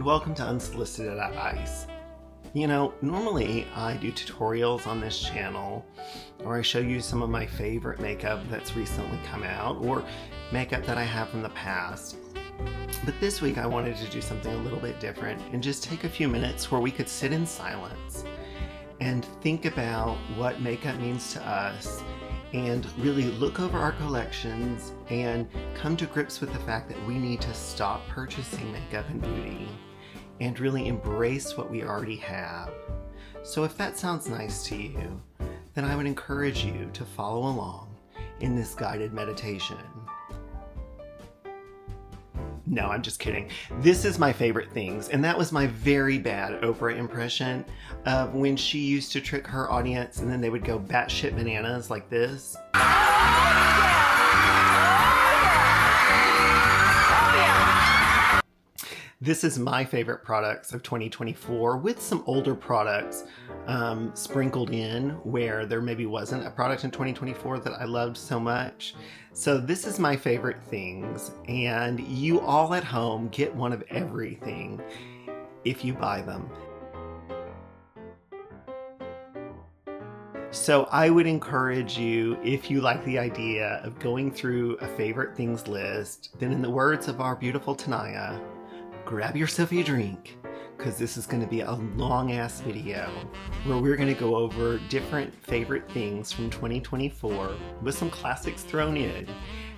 welcome to Unsolicited Advice. You know, normally I do tutorials on this channel, or I show you some of my favorite makeup that's recently come out, or makeup that I have from the past. But this week I wanted to do something a little bit different and just take a few minutes where we could sit in silence and think about what makeup means to us and really look over our collections and come to grips with the fact that we need to stop purchasing makeup and beauty and really embrace what we already have. So if that sounds nice to you, then I would encourage you to follow along in this guided meditation. No, I'm just kidding. This is my favorite things, and that was my very bad Oprah impression of when she used to trick her audience and then they would go batshit bananas like this. This is my favorite products of 2024 with some older products sprinkled in where there maybe wasn't a product in 2024 that I loved so much. So this is my favorite things, and you all at home get one of everything if you buy them. So I would encourage you, if you like the idea of going through a favorite things list, then in the words of our beautiful Tanaya, grab yourself a drink, because this is going to be a long-ass video where we're going to go over different favorite things from 2024 with some classics thrown in,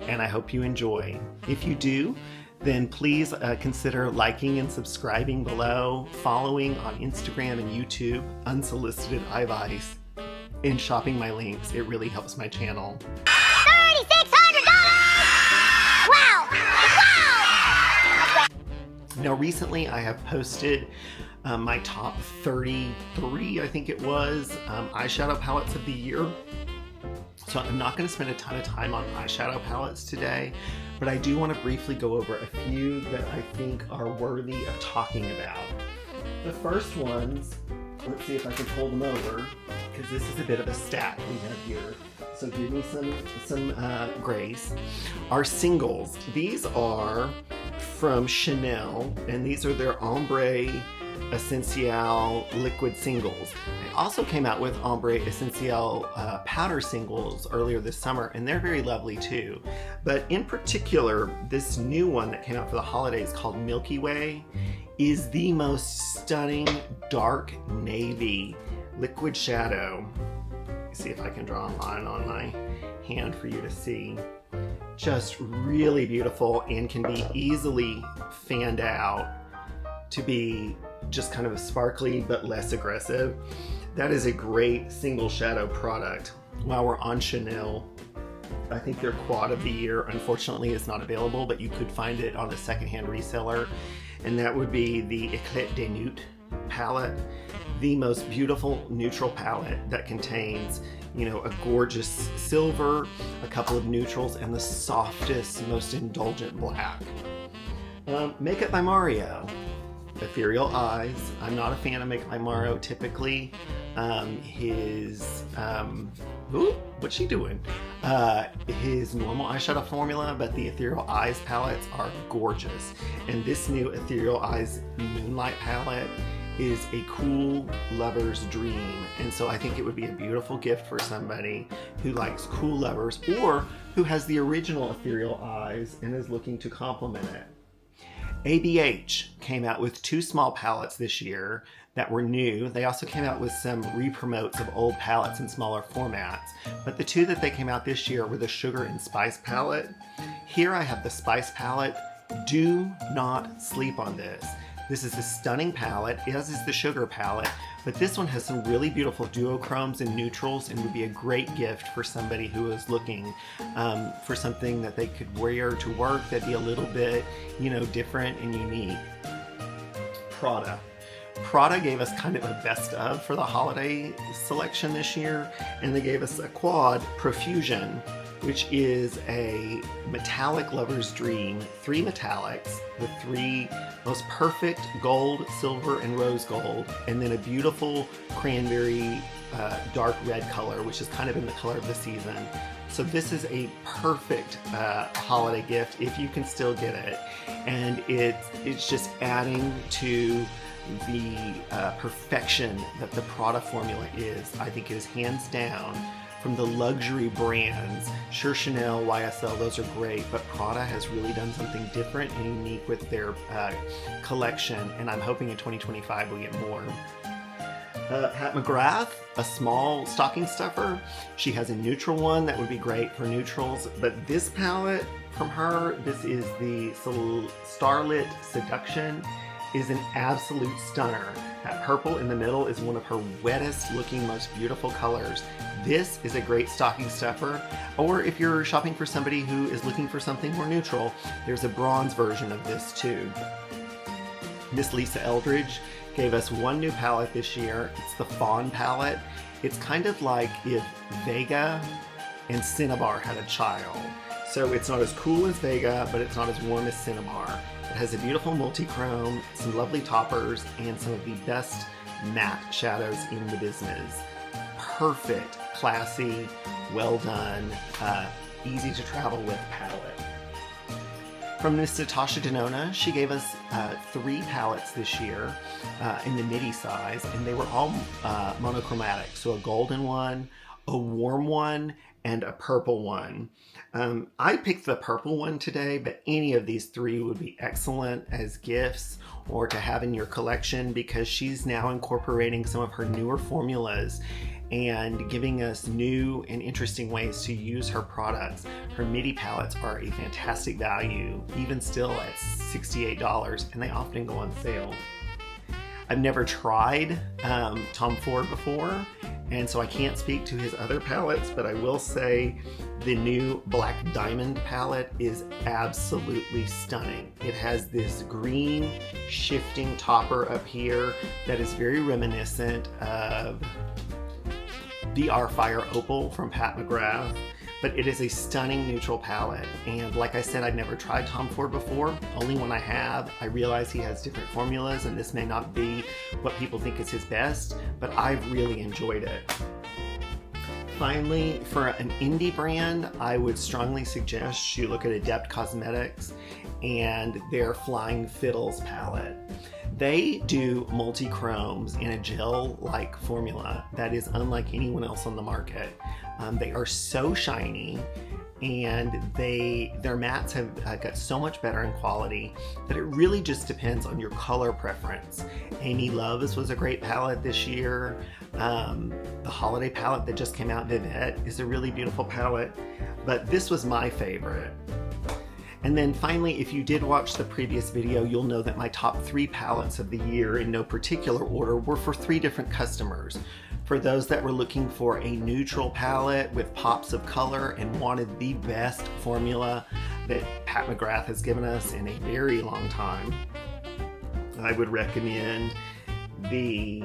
and I hope you enjoy. If you do, then please consider liking and subscribing below, following on Instagram and YouTube, Unsolicited Advice, and shopping my links. It really helps my channel. Now recently I have posted my top 33, I think it was, eyeshadow palettes of the year. So I'm not going to spend a ton of time on eyeshadow palettes today, but I do want to briefly go over a few that I think are worthy of talking about. The first ones, let's see if I can pull them over, because this is a bit of a stack we have here. So give me some grace. Our singles, these are from Chanel, and these are their Ombre Essential liquid singles. They also came out with Ombre Essential powder singles earlier this summer, and they're very lovely too. But in particular, this new one that came out for the holidays called Milky Way is the most stunning dark navy liquid shadow. Let's see if I can draw a line on my hand for you to see. Just really beautiful and can be easily fanned out to be just kind of sparkly but less aggressive. That is a great single shadow product. While we're on Chanel, I think their quad of the year unfortunately is not available, but you could find it on a secondhand reseller, and that would be the Eclat de Nude palette. The most beautiful neutral palette that contains, you know, a gorgeous silver, a couple of neutrals, and the softest, most indulgent black. Makeup by Mario, Ethereal Eyes. I'm not a fan of Makeup by Mario typically. What's she doing? His normal eyeshadow formula, but the Ethereal Eyes palettes are gorgeous. And this new Ethereal Eyes Moonlight palette is a cool lover's dream, and so I think it would be a beautiful gift for somebody who likes cool lovers or who has the original Ethereal Eyes and is looking to complement it. ABH came out with two small palettes this year that were new. They also came out with some re-promotes of old palettes in smaller formats, but the two that they came out this year were the Sugar and Spice palette. Here I have the Spice palette. Do not sleep on this. This is a stunning palette, as is the Sugar palette, but this one has some really beautiful duochromes and neutrals and would be a great gift for somebody who is looking for something that they could wear to work that'd be a little bit, you know, different and unique. Prada. Prada gave us kind of a best of for the holiday selection this year, and they gave us a quad Profusion, which is a metallic lover's dream, 3 metallics with 3 most perfect gold, silver, and rose gold, and then a beautiful cranberry dark red color, which is kind of in the color of the season. So this is a perfect holiday gift if you can still get it. And it's just adding to the perfection that the Prada formula is. I think it is hands down from the luxury brands. Sure, Chanel, YSL, those are great, but Prada has really done something different and unique with their collection, and I'm hoping in 2025 we'll get more. Pat McGrath, a small stocking stuffer. She has a neutral one that would be great for neutrals, but this palette from her, this is the Starlit Seduction, is an absolute stunner. That purple in the middle is one of her wettest looking, most beautiful colors. This is a great stocking stuffer, or if you're shopping for somebody who is looking for something more neutral, there's a bronze version of this too. Miss Lisa Eldridge gave us one new palette this year. It's the Fawn palette. It's kind of like if Vega and Cinnabar had a child. So it's not as cool as Vega, but it's not as warm as Cinnabar. It has a beautiful multi-chrome, some lovely toppers, and some of the best matte shadows in the business. Perfect, classy, well done, easy to travel with palette. From Miss Natasha Denona, she gave us 3 palettes this year in the midi size, and they were all monochromatic. So a golden one, a warm one, and a purple one. I picked the purple one today, but any of these 3 would be excellent as gifts or to have in your collection, because she's now incorporating some of her newer formulas and giving us new and interesting ways to use her products. Her midi palettes are a fantastic value, even still at $68, and they often go on sale. I've never tried Tom Ford before, and so I can't speak to his other palettes, but I will say the new Black Diamond palette is absolutely stunning. It has this green shifting topper up here that is very reminiscent of DR Fire Opal from Pat McGrath, but it is a stunning neutral palette. And like I said, I've never tried Tom Ford before. Only when I have, I realize he has different formulas, and this may not be what people think is his best, but I've really enjoyed it. Finally, for an indie brand, I would strongly suggest you look at Adept Cosmetics and their Flying Fiddles palette. They do multi-chromes in a gel-like formula that is unlike anyone else on the market. They are so shiny, and their mattes have got so much better in quality that it really just depends on your color preference. Amy Love's was a great palette this year. The holiday palette that just came out, Vivette, is a really beautiful palette, but this was my favorite. And then finally, if you did watch the previous video, you'll know that my top 3 palettes of the year in no particular order were for 3 different customers. For those that were looking for a neutral palette with pops of color and wanted the best formula that Pat McGrath has given us in a very long time, I would recommend the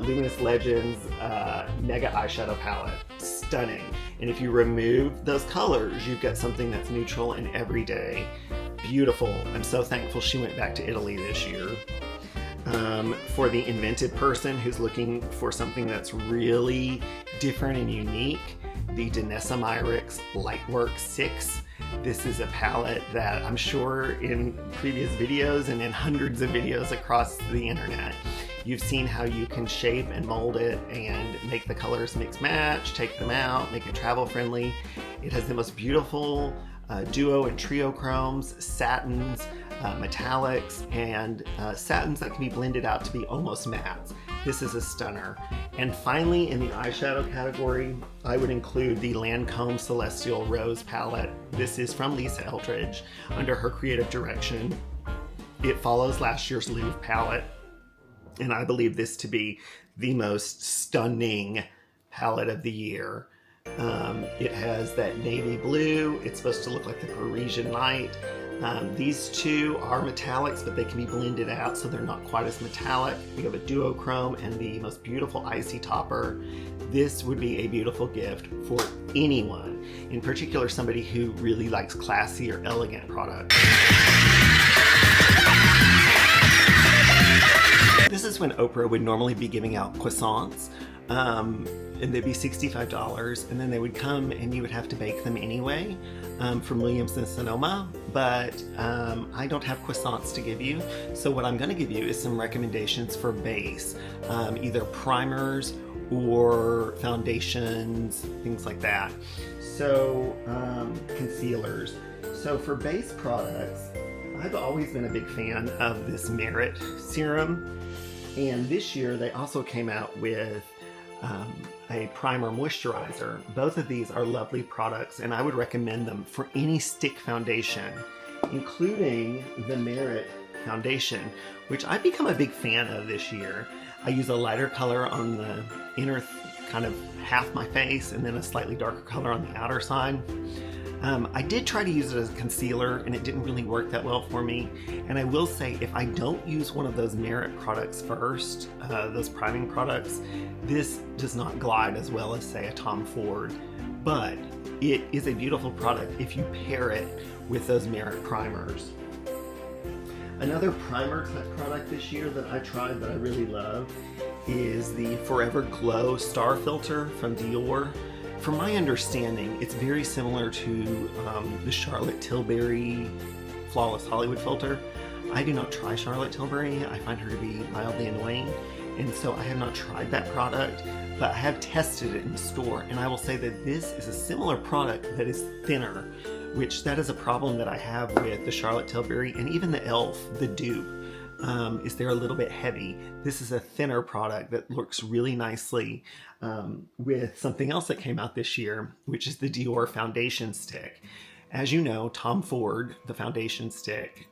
Luminous Legends Mega Eyeshadow Palette. Stunning. And if you remove those colors, you've got something that's neutral and everyday. Beautiful. I'm so thankful she went back to Italy this year. For the invented person who's looking for something that's really different and unique, the Danessa Myricks Lightwork 6. This is a palette that I'm sure in previous videos and in hundreds of videos across the internet, you've seen how you can shape and mold it and make the colors mix match, take them out, make it travel friendly. It has the most beautiful duo and trio chromes, satins, metallics, and satins that can be blended out to be almost mattes. This is a stunner. And finally, in the eyeshadow category, I would include the Lancome Celestial Rose palette. This is from Lisa Eldridge under her creative direction. It follows last year's Louvre palette, and I believe this to be the most stunning palette of the year. It has that navy blue. It's supposed to look like the Parisian night. These 2 are metallics, but they can be blended out so they're not quite as metallic. We have a duochrome and the most beautiful icy topper. This would be a beautiful gift for anyone, in particular somebody who really likes classy or elegant products. This is when Oprah would normally be giving out croissants, and they'd be $65, and then they would come and you would have to bake them anyway from Williams and Sonoma, but I don't have croissants to give you, so what I'm going to give you is some recommendations for base, either primers or foundations, things like that. So concealers. So for base products, I've always been a big fan of this Merit serum, and this year they also came out with a primer moisturizer. Both of these are lovely products, and I would recommend them for any stick foundation, including the Merit foundation, which I've become a big fan of this year. I use a lighter color on the inner kind of half my face, and then a slightly darker color on the outer side. I did try to use it as a concealer, and it didn't really work that well for me. And I will say, if I don't use one of those Merit products first, those priming products, this does not glide as well as, say, a Tom Ford. But it is a beautiful product if you pair it with those Merit primers. Another primer product this year that I tried that I really love is the Forever Glow Star Filter from Dior. From my understanding, it's very similar to the Charlotte Tilbury Flawless Hollywood filter. I do not try Charlotte Tilbury. I find her to be mildly annoying, and so I have not tried that product, but I have tested it in the store, and I will say that this is a similar product that is thinner, which that is a problem that I have with the Charlotte Tilbury, and even the e.l.f., the dupe. Is they're a little bit heavy. This is a thinner product that works really nicely with something else that came out this year, which is the Dior foundation stick. As you know, Tom Ford, the foundation stick,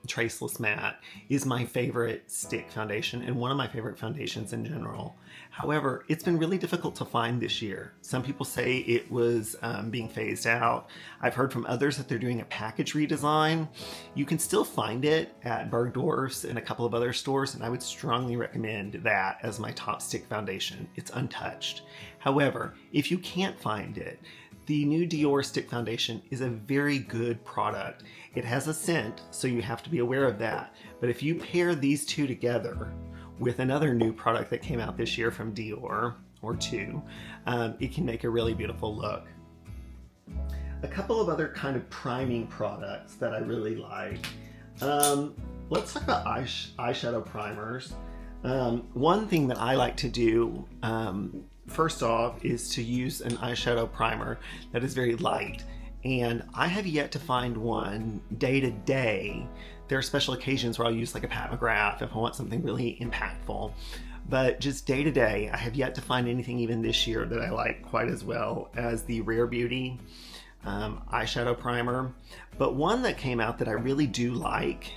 Traceless Matte, is my favorite stick foundation and one of my favorite foundations in general. However, it's been really difficult to find this year. Some people say it was being phased out. I've heard from others that they're doing a package redesign. You can still find it at Bergdorf's and a couple of other stores, and I would strongly recommend that as my top stick foundation. It's untouched. However, if you can't find it, the new Dior Stick Foundation is a very good product. It has a scent, so you have to be aware of that. But if you pair these two together with another new product that came out this year from Dior, or two, it can make a really beautiful look. A couple of other kind of priming products that I really like. Let's talk about eyeshadow primers. One thing that I like to do, first off, is to use an eyeshadow primer that is very light, and I have yet to find one day to day. There are special occasions where I'll use like a Pat McGrath if I want something really impactful, but just day to day, I have yet to find anything even this year that I like quite as well as the Rare Beauty eyeshadow primer. But one that came out that I really do like,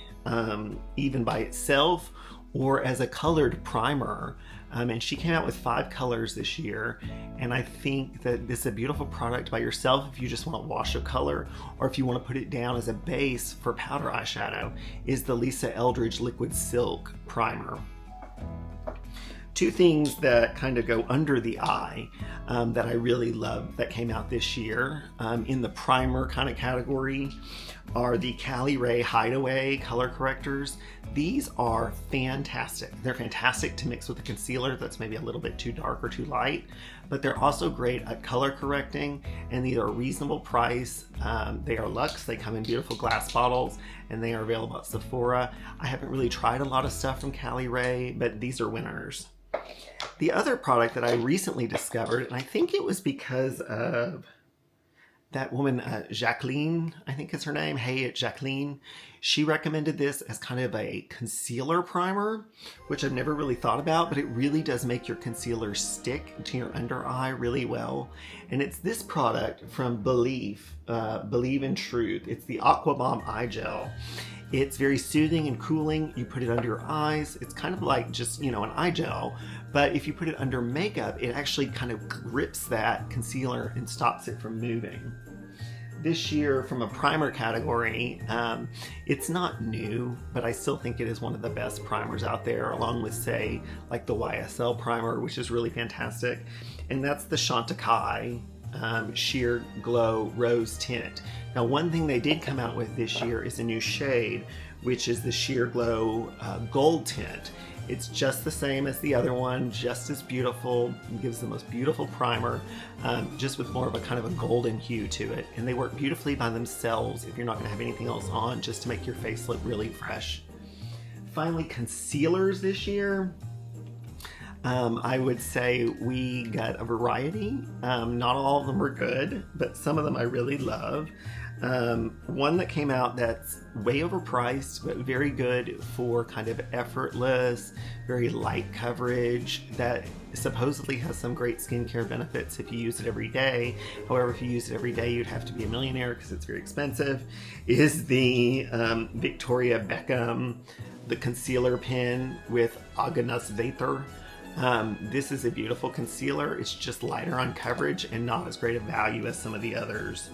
even by itself or as a colored primer, and she came out with 5 colors this year, and I think that this is a beautiful product by yourself if you just want a wash of color, or if you want to put it down as a base for powder eyeshadow, is the Lisa Eldridge Liquid Silk Primer. Two things that kind of go under the eye that I really love that came out this year in the primer kind of category are the Cali Ray Hideaway color correctors. These are fantastic. They're fantastic to mix with a concealer that's maybe a little bit too dark or too light, but they're also great at color correcting, and these are a reasonable price. They are luxe. They come in beautiful glass bottles, and they are available at Sephora. I haven't really tried a lot of stuff from Cali Ray, but these are winners. The other product that I recently discovered, and I think it was because of that woman, Jacqueline, I think is her name. Hey, it's Jacqueline. She recommended this as kind of a concealer primer, which I've never really thought about, but it really does make your concealer stick to your under eye really well. And it's this product from Believe in Truth. It's the Acqua Bomb Eye Gel. It's very soothing and cooling. You put it under your eyes. It's kind of like just, an eye gel, but if you put it under makeup, it actually kind of grips that concealer and stops it from moving. This year, from a primer category, it's not new, but I still think it is one of the best primers out there, along with, say, like the YSL primer, which is really fantastic. And that's the Chantecaille Sheer Glow Rose Tint. Now, one thing they did come out with this year is a new shade, which is the Sheer Glow Gold Tint. It's just the same as the other one, just as beautiful. It gives the most beautiful primer, just with more of a kind of a golden hue to it. And they work beautifully by themselves if you're not gonna have anything else on, just to make your face look really fresh. Finally, concealers this year. I would say we got a variety. Not all of them are good, but some of them I really love. One that came out that's way overpriced, but very good for kind of effortless, very light coverage, that supposedly has some great skincare benefits if you use it every day. However, if you use it every day, you'd have to be a millionaire because it's very expensive, is the Victoria Beckham, the concealer pen with Amethyste. This is a beautiful concealer. It's just lighter on coverage and not as great a value as some of the others.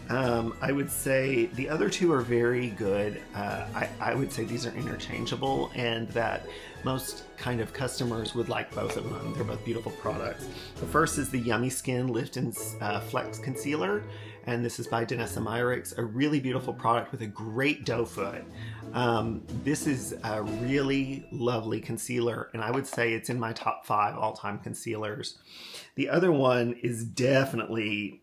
I would say the other two are very good. I would say these are interchangeable, and that most kind of customers would like both of them. They're both beautiful products. The first is the Yummy Skin Lift and Flex Concealer, and this is by Danessa Myricks, a really beautiful product with a great doe foot. This is a really lovely concealer, and I would say it's in my top 5 all-time concealers. The other one is definitely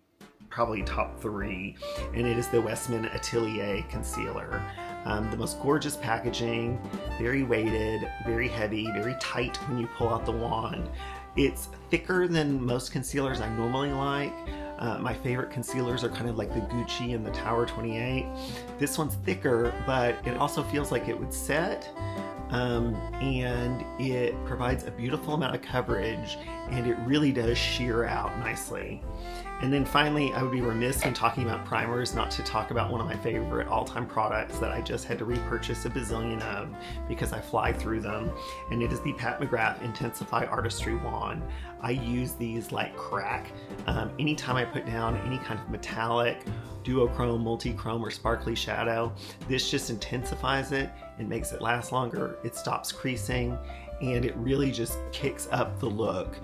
probably top 3, and it is the Westman Atelier Concealer. The most gorgeous packaging, very weighted, very heavy, very tight when you pull out the wand. It's thicker than most concealers I normally like. My favorite concealers are kind of like the Gucci and the Tower 28. This one's thicker, but it also feels like it would set, and it provides a beautiful amount of coverage, and it really does sheer out nicely. And then finally, I would be remiss when talking about primers not to talk about one of my favorite all-time products that I just had to repurchase a bazillion of because I fly through them, and it is the Pat McGrath Intensify Artistry Wand. I use these like crack. Anytime I put down any kind of metallic, duochrome, multi-chrome, or sparkly shadow, this just intensifies it and makes it last longer. It stops creasing, and it really just kicks up the look.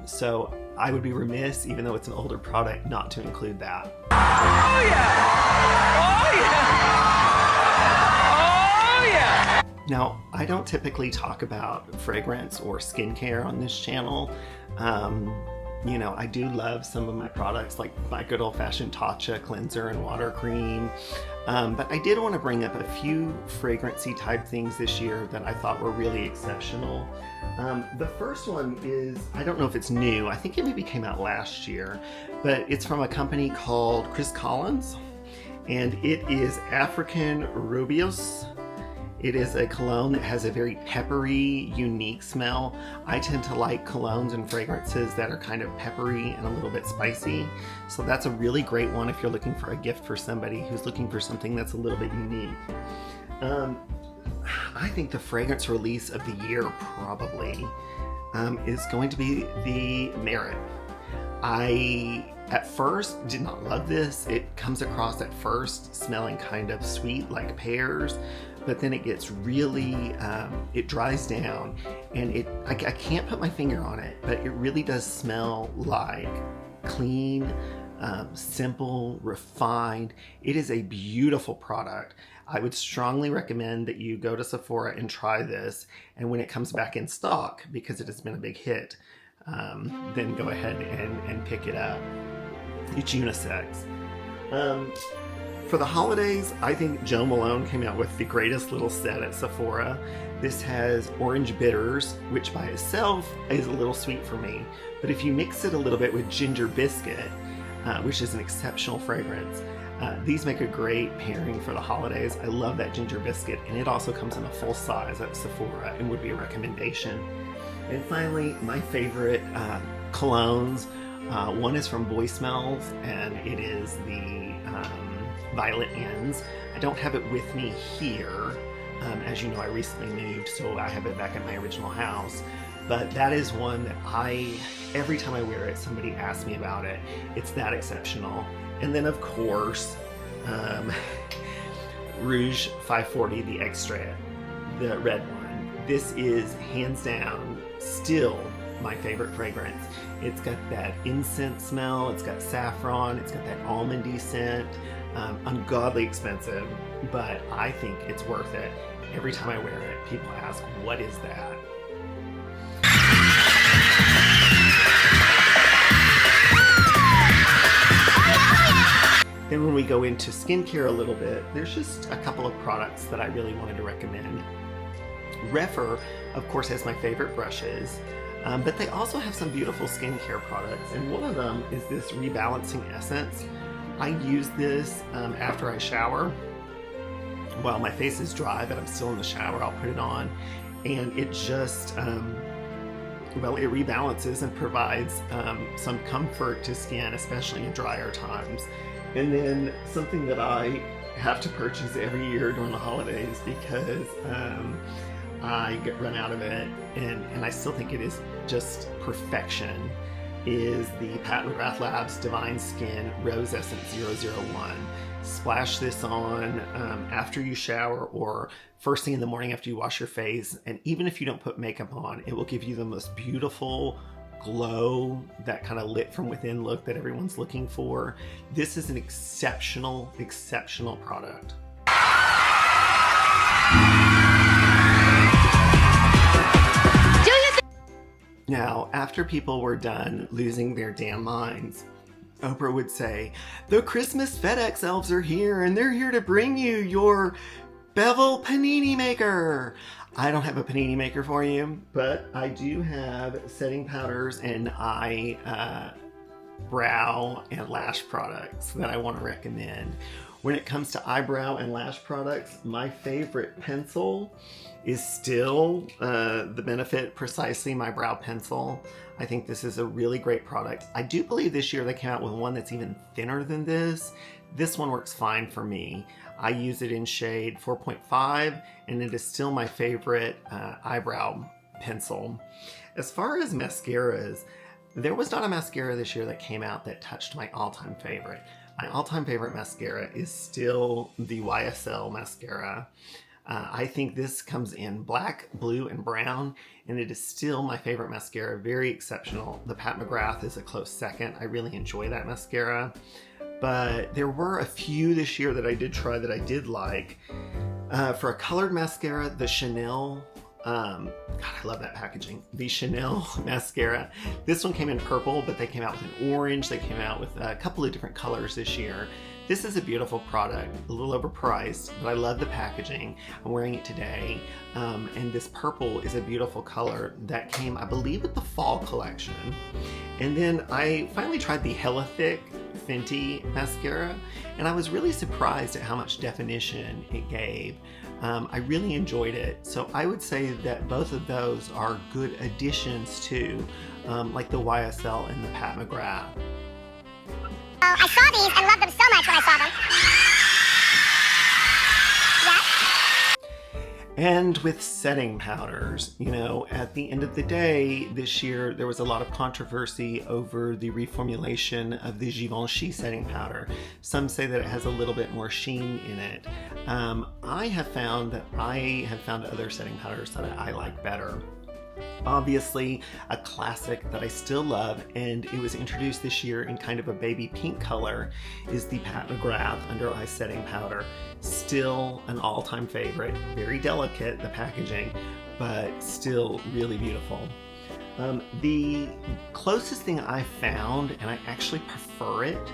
So I would be remiss, even though it's an older product, not to include that. Oh yeah! Oh yeah! Oh yeah! Now, I don't typically talk about fragrance or skincare on this channel. You know, I do love some of my products, like my good old-fashioned Tatcha cleanser and water cream. But I did want to bring up a few fragrancy type things this year that I thought were really exceptional. The first one is, I don't know if it's new, I think it maybe came out last year, but it's from a company called Chris Collins, and it is African Rubios. It is a cologne that has a very peppery, unique smell. I tend to like colognes and fragrances that are kind of peppery and a little bit spicy. So that's a really great one if you're looking for a gift for somebody who's looking for something that's a little bit unique. I think the fragrance release of the year probably is going to be the Merit. I at first did not love this. It comes across at first smelling kind of sweet like pears, but then it gets really, it dries down, and I can't put my finger on it, but it really does smell like clean, simple, refined. It is a beautiful product. I would strongly recommend that you go to Sephora and try this, and when it comes back in stock, because it has been a big hit, then go ahead and pick it up. It's unisex. For the holidays, I think Jo Malone came out with the greatest little set at Sephora. This has orange bitters, which by itself is a little sweet for me, but if you mix it a little bit with ginger biscuit, which is an exceptional fragrance, these make a great pairing for the holidays. I love that ginger biscuit, and it also comes in a full size at Sephora and would be a recommendation. And finally, my favorite colognes. One is from Boy Smells, and it is the Violet Ends. I don't have it with me here. As you know, I recently moved, so I have it back at my original house. But that is one that every time I wear it, somebody asks me about it. It's that exceptional. And then, of course, Rouge 540, the Extra, the red one. This is hands down still my favorite fragrance. It's got that incense smell, it's got saffron, it's got that almondy scent. Ungodly expensive, but I think it's worth it. every time I wear it, people ask, what is that? Then when we go into skincare a little bit, there's just a couple of products that I really wanted to recommend. Reve, of course, has my favorite brushes, but they also have some beautiful skincare products, and one of them is this Rebalancing Essence. I use this after I shower. Well, my face is dry, but I'm still in the shower. I'll put it on, and it just, well, it rebalances and provides some comfort to skin, especially in drier times. And then something that I have to purchase every year during the holidays because I run out of it, and I still think it is just perfection, is the Pat McGrath Labs Divine Skin Rose Essence 001. Splash this on after you shower or first thing in the morning after you wash your face, and even if you don't put makeup on, it will give you the most beautiful glow, that kind of lit from within look that everyone's looking for. This is an exceptional product. Now, after people were done losing their damn minds, Oprah would say, the Christmas FedEx elves are here and they're here to bring you your bevel panini maker. I don't have a panini maker for you, but I do have setting powders and brow and lash products that I want to recommend. When it comes to eyebrow and lash products, my favorite pencil is still the Benefit Precisely My Brow Pencil. I think this is a really great product. I do believe this year they came out with one that's even thinner than this. This one works fine for me. I use it in shade 4.5, and it is still my favorite eyebrow pencil. As far as mascaras, there was not a mascara this year that came out that touched my all-time favorite. My all-time favorite mascara is still the YSL mascara. I think this comes in black, blue, and brown, and it is still my favorite mascara. Very exceptional. The Pat McGrath is a close second. I really enjoy that mascara. But there were a few this year that I did try that I did like. For a colored mascara, the Chanel, God, I love that packaging. The Chanel mascara. This one came in purple, but they came out with an orange. They came out with a couple of different colors this year. This is a beautiful product, a little overpriced, but I love the packaging. I'm wearing it today, and this purple is a beautiful color that came, I believe, with the fall collection. And then I finally tried the Hella Thick Fenty mascara, and I was really surprised at how much definition it gave. I really enjoyed it, so I would say that both of those are good additions to, like the YSL and the Pat McGrath. I saw these and loved them so much when I saw them. Yes? And with setting powders, you know, at the end of the day, this year there was a lot of controversy over the reformulation of the Givenchy setting powder. Some say that it has a little bit more sheen in it. I have found other setting powders that I like better. Obviously, a classic that I still love, and it was introduced this year in kind of a baby pink color, is the Pat McGrath Under Eye Setting Powder. Still an all-time favorite. Very delicate, the packaging, but still really beautiful. The closest thing I found, and I actually prefer it,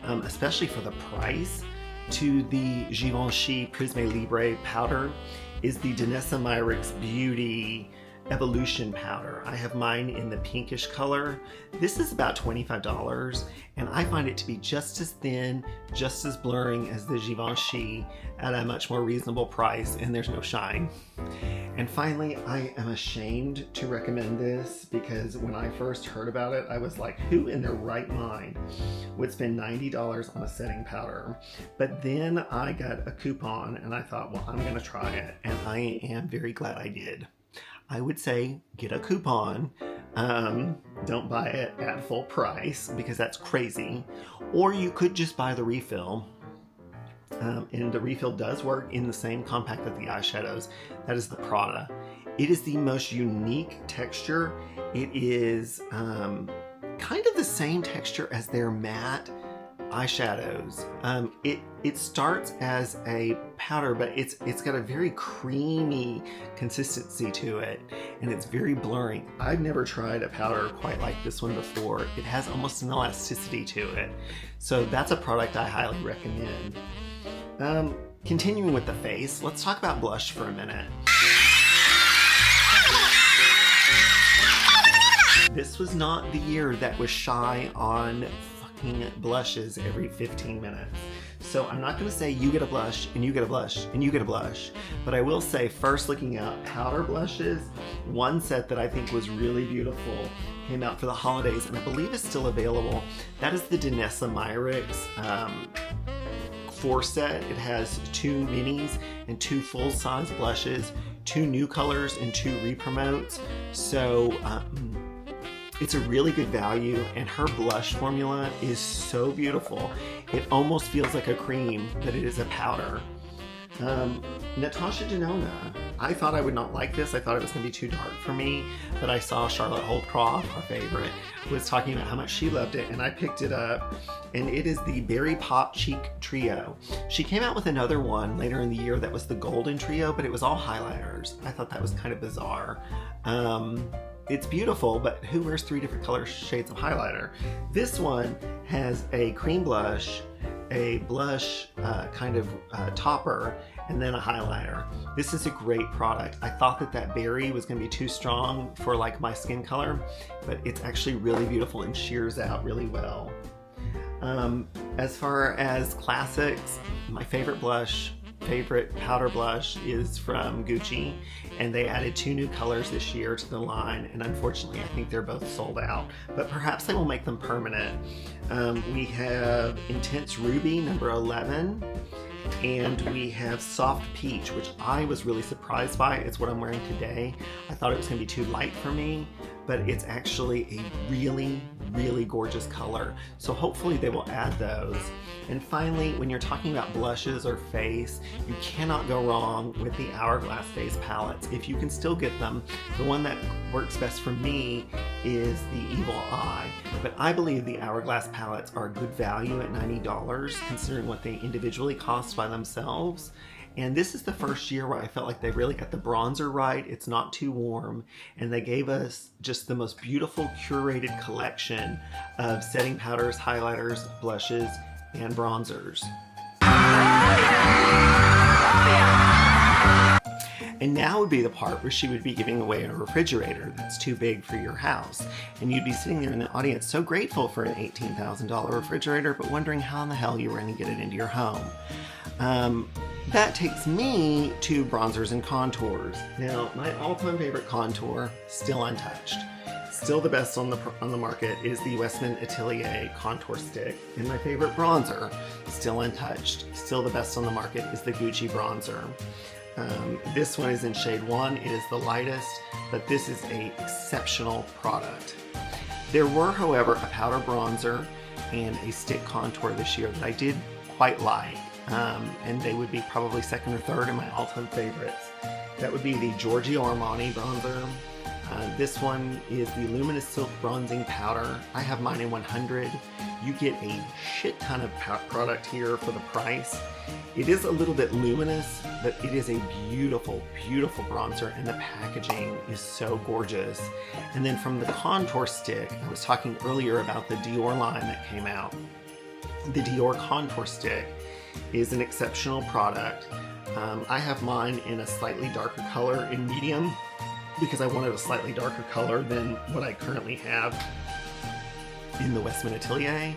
especially for the price, to the Givenchy Prisme Libre powder, is the Danessa Myricks Beauty Evolution powder. I have mine in the pinkish color. This is about $25, and I find it to be just as thin, just as blurring as the Givenchy at a much more reasonable price, and there's no shine. And finally, I am ashamed to recommend this because when I first heard about it, I was like, who in their right mind would spend $90 on a setting powder? But then I got a coupon and I thought, well, I'm gonna try it, and I am very glad I did. I would say get a coupon. Don't buy it at full price because that's crazy. Or you could just buy the refill. And the refill does work in the same compact that the eyeshadows. That is the Prada. It is the most unique texture. It is kind of the same texture as their matte eyeshadows. It starts as a powder, but it's got a very creamy consistency to it, and it's very blurring. I've never tried a powder quite like this one before. It has almost an elasticity to it, so that's a product I highly recommend. Continuing with the face, let's talk about blush for a minute. This was not the year that was shy on fucking blushes every 15 minutes. So I'm not gonna say you get a blush and you get a blush and you get a blush, but I will say, first looking at powder blushes, one set that I think was really beautiful came out for the holidays and I believe is still available. That is the Danessa Myricks 4 set. It has 2 minis and 2 full-size blushes, 2 new colors and 2 re-promotes. So it's a really good value, and her blush formula is so beautiful. It almost feels like a cream, but it is a powder. Natasha Denona. I thought I would not like this. I thought it was going to be too dark for me, but I saw Charlotte Holdcroft, our favorite, was talking about how much she loved it, and I picked it up, and it is the Berry Pop Cheek Trio. She came out with another one later in the year that was the Golden Trio, but it was all highlighters. I thought that was kind of bizarre. It's beautiful, but who wears 3 different color shades of highlighter? This one has a cream blush, a blush topper, and then a highlighter. This is a great product. I thought that berry was gonna be too strong for like my skin color, but it's actually really beautiful and sheers out really well. As far as classics, my favorite powder blush is from Gucci, and they added 2 new colors this year to the line, and unfortunately I think they're both sold out, but perhaps they will make them permanent. We have Intense Ruby number 11, and we have Soft Peach, which I was really surprised by. It's what I'm wearing today. I thought it was gonna be too light for me, but it's actually a really, really gorgeous color. So hopefully they will add those. And finally, when you're talking about blushes or face, you cannot go wrong with the Hourglass face palettes. If you can still get them, the one that works best for me is the Evil Eye. But I believe the Hourglass palettes are a good value at $90, considering what they individually cost by themselves. And this is the first year where I felt like they really got the bronzer right. It's not too warm. And they gave us just the most beautiful curated collection of setting powders, highlighters, blushes, and bronzers. And now would be the part where she would be giving away a refrigerator that's too big for your house. And you'd be sitting there in the audience so grateful for an $18,000 refrigerator, but wondering how in the hell you were going to get it into your home. That takes me to bronzers and contours. Now, my all-time favorite contour, still untouched. Still the best on the market is the Westman Atelier Contour Stick. And my favorite bronzer, still untouched. Still the best on the market is the Gucci bronzer. This one is in shade 1. It is the lightest, but this is an exceptional product. There were, however, a powder bronzer and a stick contour this year that I did quite like. And they would be probably second or third in my all-time favorites. That would be the Giorgio Armani bronzer. This one is the Luminous Silk Bronzing Powder. I have mine in 100. You get a shit ton of product here for the price. It is a little bit luminous, but it is a beautiful, beautiful bronzer, and the packaging is so gorgeous. And then from the contour stick, I was talking earlier about the Dior line that came out. The Dior contour stick is an exceptional product. I have mine in a slightly darker color in medium because I wanted a slightly darker color than what I currently have in the Westman Atelier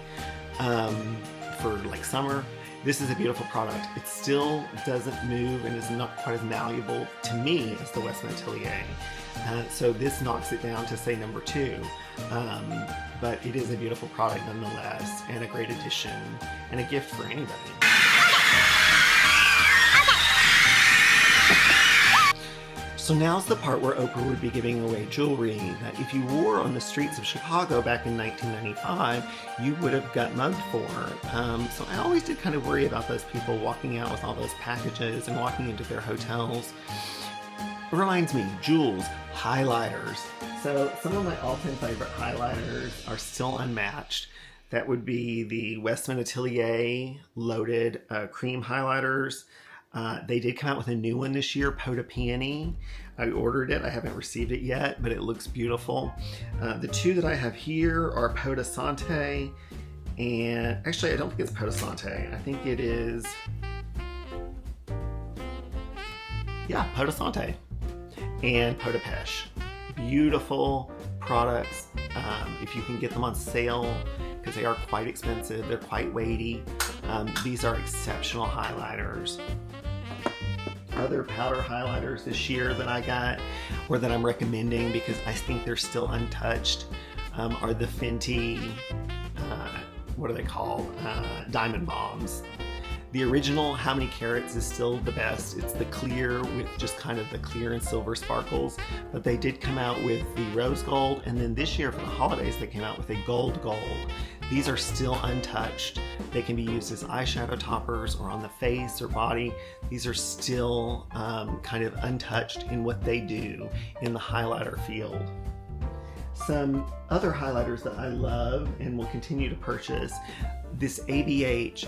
for like summer. This is a beautiful product. It still doesn't move and is not quite as malleable to me as the Westman Atelier. So this knocks it down to say number 2. But it is a beautiful product nonetheless, and a great addition, and a gift for anybody. So now's the part where Oprah would be giving away jewelry that if you wore on the streets of Chicago back in 1995, you would have got mugged for. So I always did kind of worry about those people walking out with all those packages and walking into their hotels. It reminds me, jewels, highlighters. So some of my all-time favorite highlighters are still unmatched. That would be the Westman Atelier Loaded Cream Highlighters. They did come out with a new one this year, Peau de Peony. I ordered it. I haven't received it yet, but it looks beautiful. The two that I have here are Peau de Santé, and actually I don't think it's Peau de Santé. I think it is, yeah, Peau de Santé and Peau de Pêche. Beautiful products. If you can get them on sale, because they are quite expensive, they're quite weighty. These are exceptional highlighters. Other powder highlighters this year that I got, or that I'm recommending because I think they're still untouched, are the Fenty, what are they called? Diamond Bombs. The original How Many Carats is still the best. It's the clear with just kind of the clear and silver sparkles, but they did come out with the rose gold, and then this year for the holidays they came out with a gold. These are still untouched. They can be used as eyeshadow toppers or on the face or body. These are still kind of untouched in what they do in the highlighter field. Some other highlighters that I love and will continue to purchase, this ABH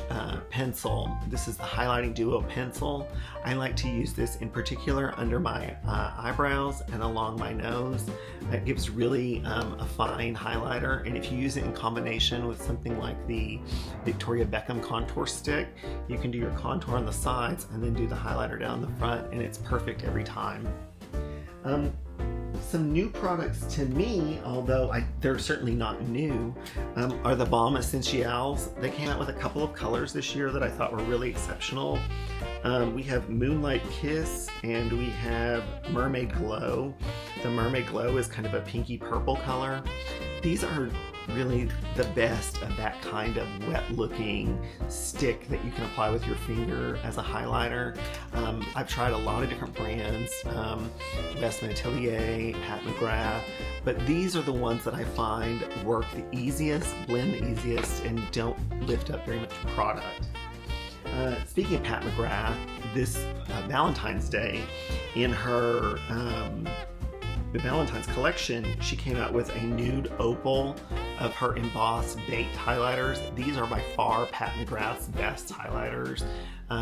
pencil. This is the Highlighting Duo pencil. I like to use this in particular under my eyebrows and along my nose. It gives really a fine highlighter, and if you use it in combination with something like the Victoria Beckham contour stick, you can do your contour on the sides and then do the highlighter down the front, and it's perfect every time. Some new products to me, although they're certainly not new, are the Balm Essentials. They came out with a couple of colors this year that I thought were really exceptional. We have Moonlight Kiss and we have Mermaid Glow. The Mermaid Glow is kind of a pinky purple color. These are really the best of that kind of wet looking stick that you can apply with your finger as a highlighter. I've tried a lot of different brands, Westman Atelier, Pat McGrath, but these are the ones that I find work the easiest, blend the easiest, and don't lift up very much product. Speaking of Pat McGrath, this Valentine's Day, in her the Valentine's collection, she came out with a nude opal of her embossed baked highlighters. These are by far Pat McGrath's best highlighters.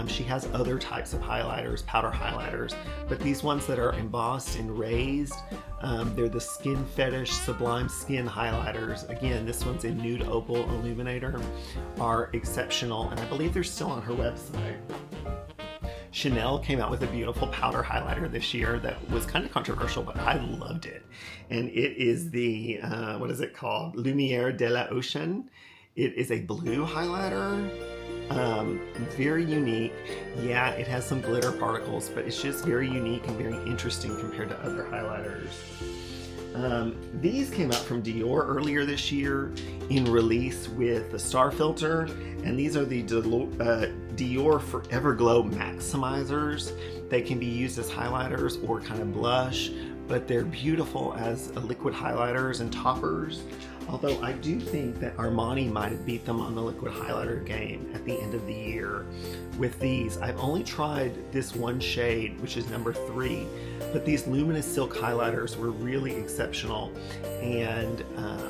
She has other types of highlighters, powder highlighters, but these ones that are embossed and raised, they're the Skin Fetish Sublime Skin highlighters. Again, this one's in nude opal illuminator, are exceptional, and I believe they're still on her website. Chanel came out with a beautiful powder highlighter this year that was kind of controversial, but I loved it. And it is the, what is it called? Lumière de la Ocean. It is a blue highlighter. Very unique. Yeah, it has some glitter particles, but it's just very unique and very interesting compared to other highlighters. These came out from Dior earlier this year in release with the Star Filter, and these are the Dior Forever Glow Maximizers. They can be used as highlighters or kind of blush, but they're beautiful as liquid highlighters and toppers. Although I do think that Armani might have beat them on the liquid highlighter game at the end of the year with these. I've only tried this one shade, which is number 3, but these Luminous Silk highlighters were really exceptional, and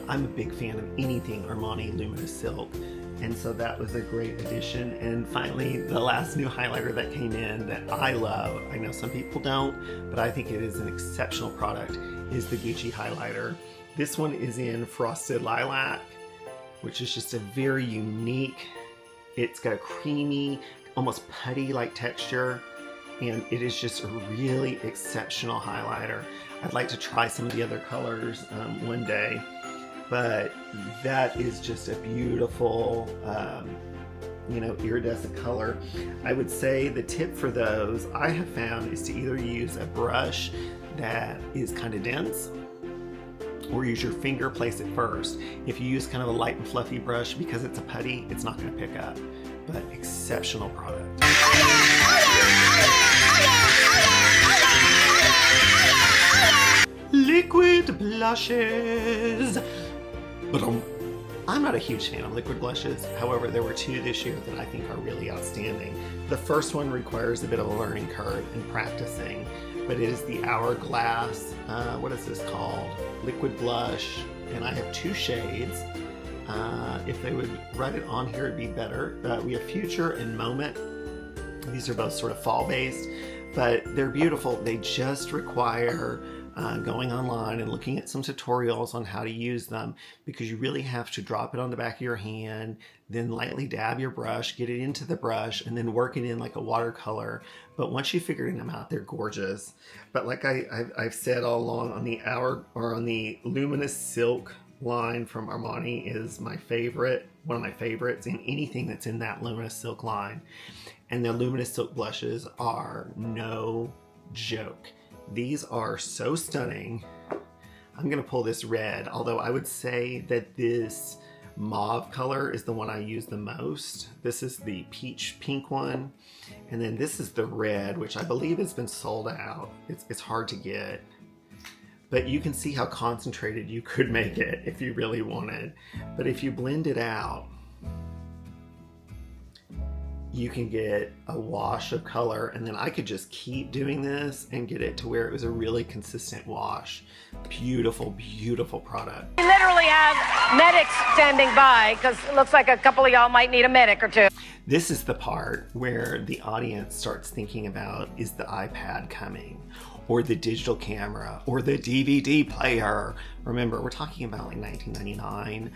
I'm a big fan of anything Armani Luminous Silk, and so that was a great addition. And finally, the last new highlighter that came in that I love, I know some people don't, but I think it is an exceptional product, is the Gucci highlighter. This one is in Frosted Lilac, which is just a very unique, it's got a creamy, almost putty-like texture, and it is just a really exceptional highlighter. I'd like to try some of the other colors one day, but that is just a beautiful, iridescent color. I would say the tip for those I have found is to either use a brush that is kind of dense, or use your finger, place it first. If you use kind of a light and fluffy brush, because it's a putty, it's not going to pick up. But exceptional product. Liquid blushes. I'm not a huge fan of liquid blushes. However, there were 2 this year that I think are really outstanding. The first one requires a bit of a learning curve and practicing, but it is the Hourglass, what is this called? Liquid blush, and I have 2 shades. If they would write it on here, it'd be better. We have Future and Moment. These are both sort of fall based, but they're beautiful. They just require going online and looking at some tutorials on how to use them, because you really have to drop it on the back of your hand, then lightly dab your brush, get it into the brush, and then work it in like a watercolor. But once you figure them out, they're gorgeous. But like I've said all along, on the Luminous Silk line from Armani is my favorite, one of my favorites in anything that's in that Luminous Silk line. And the Luminous Silk blushes are no joke. These are so stunning. I'm gonna pull this red, although I would say that this mauve color is the one I use the most. This is the peach pink one. And then this is the red, which I believe has been sold out. It's hard to get. But you can see how concentrated you could make it if you really wanted. But if you blend it out, you can get a wash of color, and then I could just keep doing this and get it to where it was a really consistent wash. Beautiful, beautiful product. We literally have medics standing by because it looks like a couple of y'all might need a medic or two. This is the part where the audience starts thinking about, is the iPad coming? Or the digital camera, or the DVD player. Remember, we're talking about like 1999.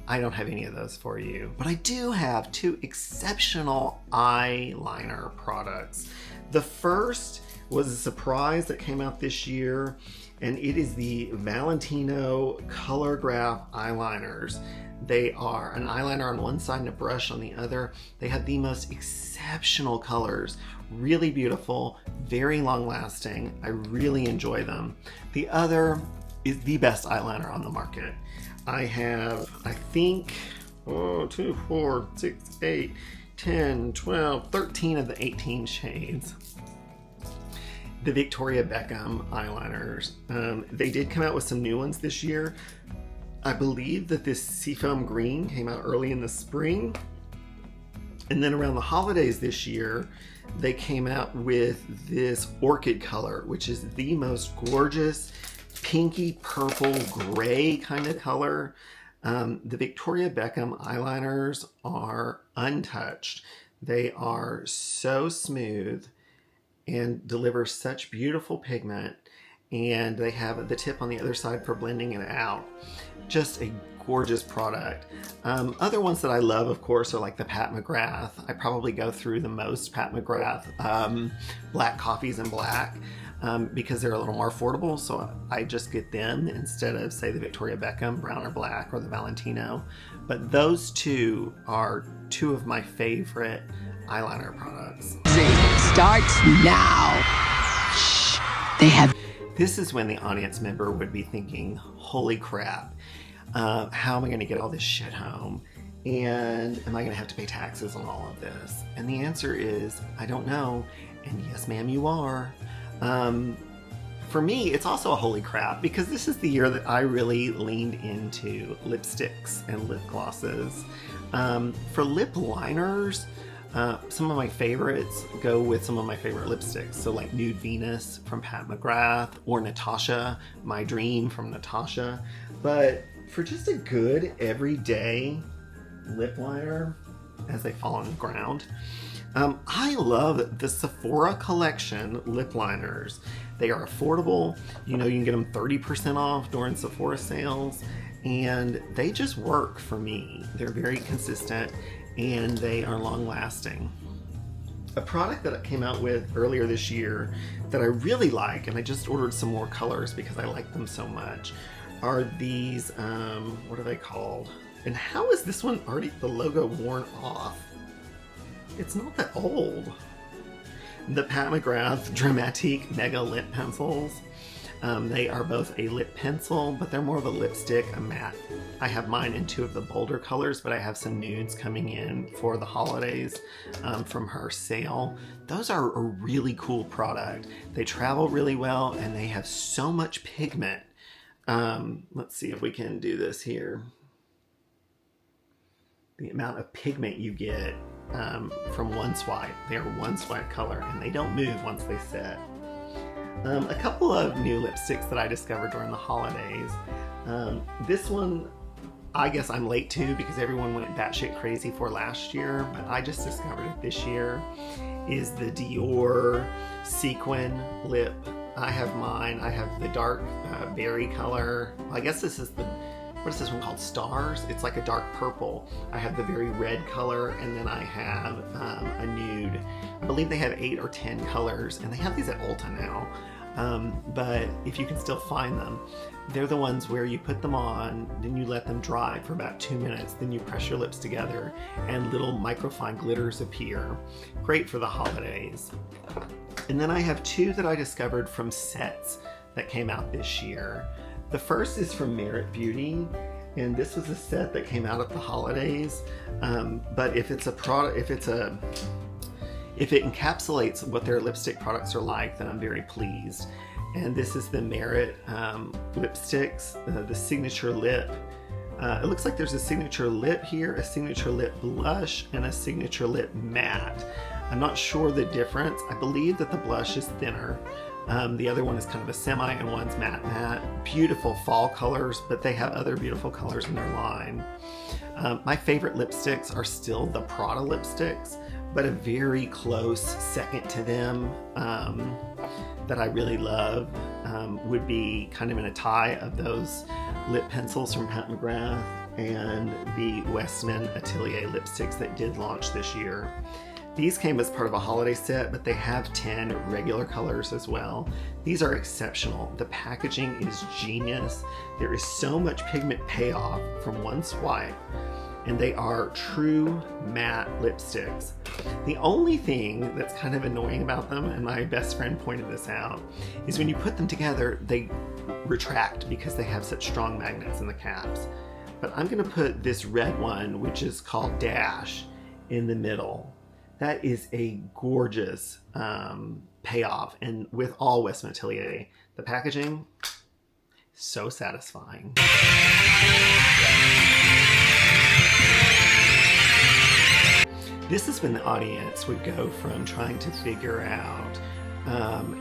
I don't have any of those for you, but I do have two exceptional eyeliner products. The first was a surprise that came out this year, and it is the Valentino Color Graph eyeliners. They are an eyeliner on one side and a brush on the other. They have the most exceptional colors, really beautiful, very long lasting. I really enjoy them. The other is the best eyeliner on the market. I have, I think, 2, 4, 6, 8, 10, 12, 13 of the 18 shades. The Victoria Beckham eyeliners. They did come out with some new ones this year. I believe that this Seafoam Green came out early in the spring. And then around the holidays this year, they came out with this Orchid color, which is the most gorgeous pinky purple gray kind of color. The Victoria Beckham eyeliners are untouched. They are so smooth and deliver such beautiful pigment, and they have the tip on the other side for blending it out. Just a gorgeous product. Other ones that I love, of course, are like the Pat McGrath. I probably go through the most Pat McGrath black coffees in black. Because they're a little more affordable, so I just get them instead of, say, the Victoria Beckham brown or black or the Valentino. But those two are two of my favorite eyeliner products. Starts now. Shh. They have. This is when the audience member would be thinking, holy crap, how am I going to get all this shit home? And am I going to have to pay taxes on all of this? And the answer is, I don't know. And yes, ma'am, you are. For me, it's also a holy crap, because this is the year that I really leaned into lipsticks and lip glosses. For lip liners, some of my favorites go with some of my favorite lipsticks. So like Nude Venus from Pat McGrath, or Natasha, My Dream from Natasha. But for just a good everyday lip liner, as they fall on the ground, I love the SEPHORA collection lip liners. They are affordable. You know, you can get them 30% off during SEPHORA sales, and they just work for me. They're very consistent, and they are long lasting. A product that I came out with earlier this year that I really like, and I just ordered some more colors because I like them so much, are these, what are they called? And how is this one already, the logo, worn off? It's not that old. The Pat McGrath Dramatique Mega Lip Pencils. They are both a lip pencil, but they're more of a lipstick, a matte. I have mine in two of the bolder colors, but I have some nudes coming in for the holidays from her sale. Those are a really cool product. They travel really well, and they have so much pigment. Let's see if we can do this here. The amount of pigment you get from one swipe. They are one swipe color, and they don't move once they set. A couple of new lipsticks that I discovered during the holidays. This one I guess I'm late too because everyone went batshit crazy for last year, but I just discovered it this year, is the Dior Sequin Lip. I have mine. I have the dark berry color. I guess this is the, what is this one called? Stars? It's like a dark purple. I have the very red color, and then I have a nude. I believe they have 8 or 10 colors, and they have these at Ulta now. But if you can still find them, they're the ones where you put them on, then you let them dry for about 2 minutes, then you press your lips together and little microfine glitters appear. Great for the holidays. And then I have 2 that I discovered from sets that came out this year. The first is from Merit Beauty, and this was a set that came out at the holidays. But if it's a product, if it encapsulates what their lipstick products are like, then I'm very pleased. And this is the Merit lipsticks, the signature lip. It looks like there's a signature lip here, a signature lip blush, and a signature lip matte. I'm not sure the difference. I believe that the blush is thinner. The other one is kind of a semi, and one's matte. Beautiful fall colors, but they have other beautiful colors in their line. My favorite lipsticks are still the Prada lipsticks, but a very close second to them that I really love would be kind of in a tie of those lip pencils from Pat McGrath and the Westman Atelier lipsticks that did launch this year. These came as part of a holiday set, but they have 10 regular colors as well. These are exceptional. The packaging is genius. There is so much pigment payoff from one swipe, and they are true matte lipsticks. The only thing that's kind of annoying about them, and my best friend pointed this out, is when you put them together, they retract because they have such strong magnets in the caps. But I'm gonna put this red one, which is called Dash, in the middle. That is a gorgeous payoff, and with all Westman Atelier, the packaging, so satisfying. This is when the audience would go from trying to figure out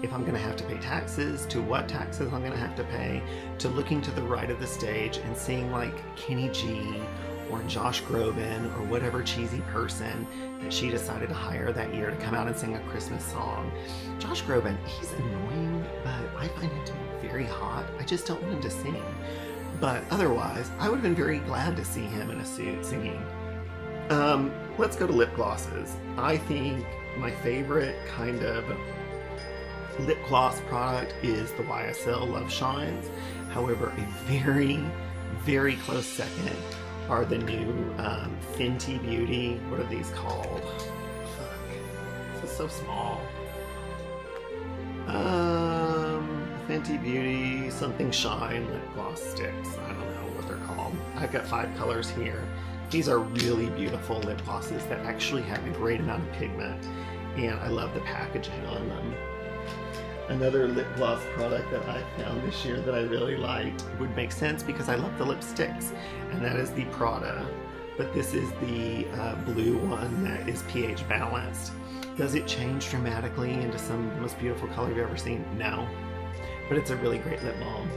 if I'm gonna have to pay taxes, to what taxes I'm gonna have to pay, to looking to the right of the stage and seeing like Kenny G or Josh Groban or whatever cheesy person that she decided to hire that year to come out and sing a Christmas song. Josh Groban, he's annoying, but I find him to be very hot. I just don't want him to sing. But otherwise, I would have been very glad to see him in a suit singing. Let's go to lip glosses. I think my favorite kind of lip gloss product is the YSL Love Shines. However, a very, very close second are the new Fenty Beauty. What are these called? Fuck. This is so small. Fenty Beauty something shine lip gloss sticks. I don't know what they're called. I've got 5 colors here. These are really beautiful lip glosses that actually have a great amount of pigment, and I love the packaging on them. Another lip gloss product that I found this year that I really liked would make sense because I love the lipsticks, and that is the Prada. But this is the blue one that is pH balanced. Does it change dramatically into some of the most beautiful color you've ever seen? No. But it's a really great lip balm.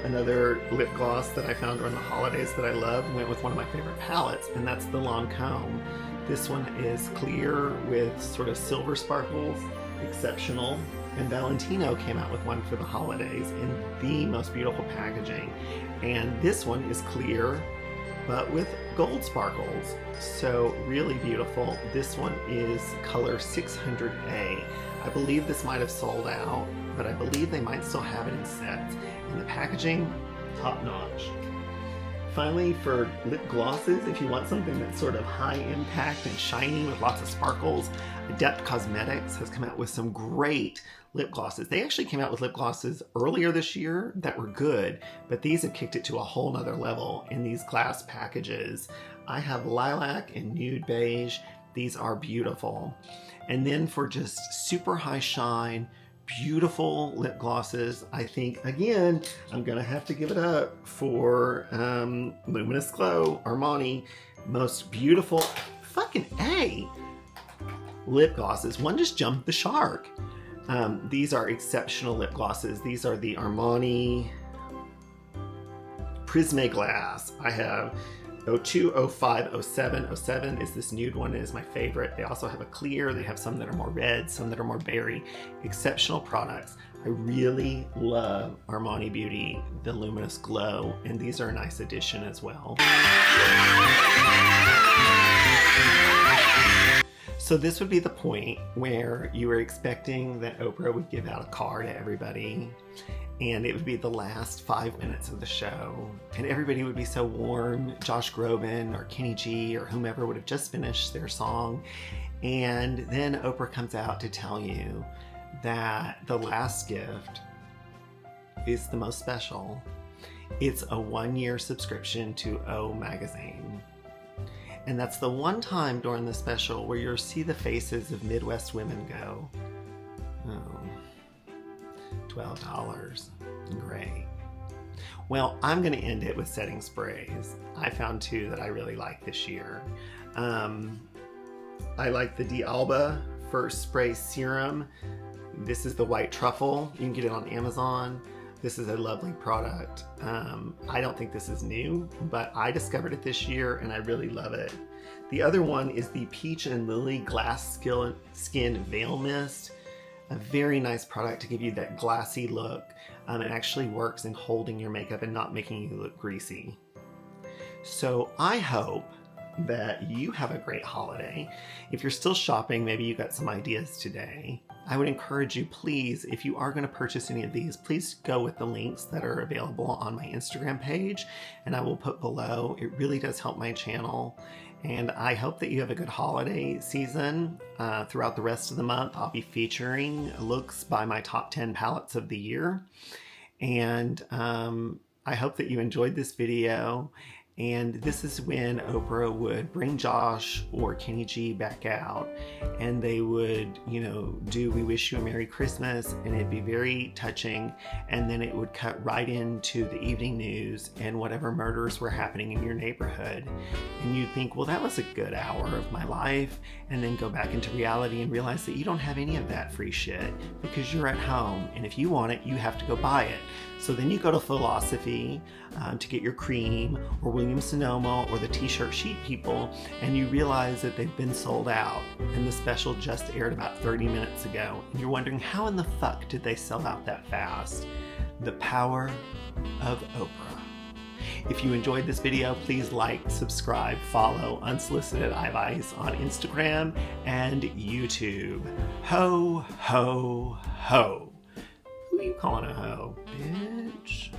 Another lip gloss that I found around the holidays that I love went with one of my favorite palettes, and that's the Lancome. This one is clear with sort of silver sparkles, exceptional. And Valentino came out with one for the holidays in the most beautiful packaging. And this one is clear, but with gold sparkles. So really beautiful. This one is color 600A. I believe this might have sold out, but I believe they might still have it in sets. And the packaging, top notch. Finally, for lip glosses, if you want something that's sort of high impact and shiny with lots of sparkles, Adept Cosmetics has come out with some great lip glosses. They actually came out with lip glosses earlier this year that were good, but these have kicked it to a whole nother level in these glass packages. I have lilac and nude beige. These are beautiful. And then for just super high shine, beautiful lip glosses, I think, again, I'm gonna have to give it up for Luminous Glow, Armani, most beautiful, fucking A, lip glosses. One just jumped the shark. These are exceptional lip glosses. These are the Armani Prisme Glass. I have 02, 05, 07. 07 is this nude one. It is my favorite. They also have a clear. They have some that are more red, some that are more berry. Exceptional products. I really love Armani Beauty, the Luminous Glow, and these are a nice addition as well. So this would be the point where you were expecting that Oprah would give out a car to everybody, and it would be the last 5 minutes of the show, and everybody would be so warm. Josh Groban or Kenny G or whomever would have just finished their song, and then Oprah comes out to tell you that the last gift is the most special. It's a 1-year subscription to O Magazine. And that's the one time during the special where you'll see the faces of Midwest women go, oh, $12, great. Well, I'm gonna end it with setting sprays. I found 2 that I really like this year. I like the D'Alba First Spray Serum. This is the White Truffle. You can get it on Amazon. This is a lovely product. I don't think this is new, but I discovered it this year and I really love it. The other one is the Peach and Lily Glass Skin Veil Mist. A very nice product to give you that glassy look. It actually works in holding your makeup and not making you look greasy. So I hope that you have a great holiday. If you're still shopping, maybe you got some ideas today. I would encourage you, please, if you are going to purchase any of these, please go with the links that are available on my Instagram page, and I will put below. It really does help my channel, and I hope that you have a good holiday season. Throughout the rest of the month, I'll be featuring looks by my top 10 palettes of the year, and I hope that you enjoyed this video. And this is when Oprah would bring Josh or Kenny G back out, and they would, you know, do We Wish You a Merry Christmas, and it'd be very touching, and then it would cut right into the evening news and whatever murders were happening in your neighborhood. And you'd think, well, that was a good hour of my life, and then go back into reality and realize that you don't have any of that free shit because you're at home, and if you want it, you have to go buy it. So then you go to Philosophy to get your cream, or Williams-Sonoma, or the T-shirt sheet people, and you realize that they've been sold out, and the special just aired about 30 minutes ago. And you're wondering, how in the fuck did they sell out that fast? The power of Oprah. If you enjoyed this video, please like, subscribe, follow Unsolicited Advice on Instagram and YouTube. Ho, ho, ho. Who are you calling a hoe, bitch?